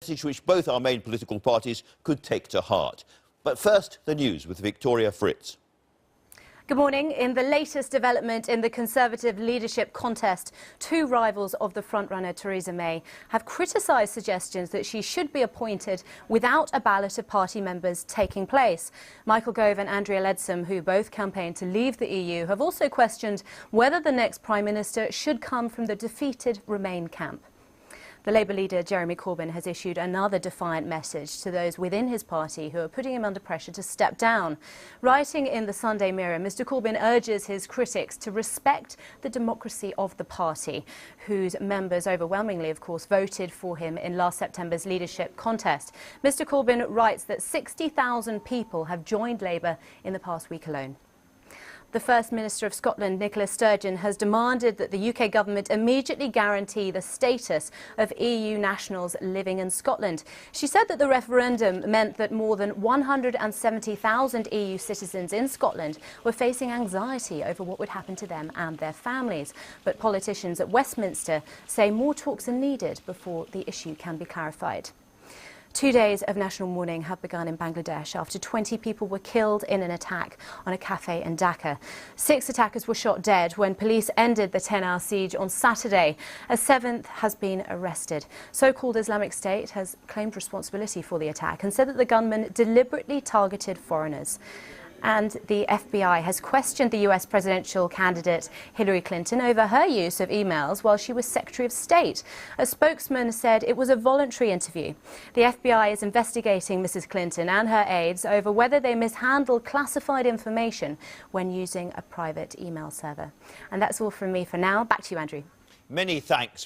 message which both our main political parties could take to heart. But first, the news with Victoria Fritz. Good morning. In the latest development in the Conservative leadership contest, two rivals of the frontrunner Theresa May have criticised suggestions that she should be appointed without a ballot of party members taking place. Michael Gove and Andrea Leadsom, who both campaigned to leave the EU, have also questioned whether the next Prime Minister should come from the defeated Remain camp. The Labour leader Jeremy Corbyn has issued another defiant message to those within his party who are putting him under pressure to step down. Writing in the Sunday Mirror, Mr Corbyn urges his critics to respect the democracy of the party, whose members overwhelmingly, of course, voted for him in last September's leadership contest. Mr Corbyn writes that 60,000 people have joined Labour in the past week alone. The First Minister of Scotland, Nicola Sturgeon, has demanded that the UK government immediately guarantee the status of EU nationals living in Scotland. She said that the referendum meant that more than 170,000 EU citizens in Scotland were facing anxiety over what would happen to them and their families. But politicians at Westminster say more talks are needed before the issue can be clarified. 2 days of national mourning have begun in Bangladesh after 20 people were killed in an attack on a cafe in Dhaka. 6 attackers were shot dead when police ended the 10-hour siege on Saturday. A 7th has been arrested. So-called Islamic State has claimed responsibility for the attack and said that the gunmen deliberately targeted foreigners. And the FBI has questioned the US presidential candidate Hillary Clinton over her use of emails while she was Secretary of State. A spokesman said it was a voluntary interview. The FBI is investigating Mrs. Clinton and her aides over whether they mishandled classified information when using a private email server. And that's all from me for now. Back to you, Andrew. Many thanks, Victoria.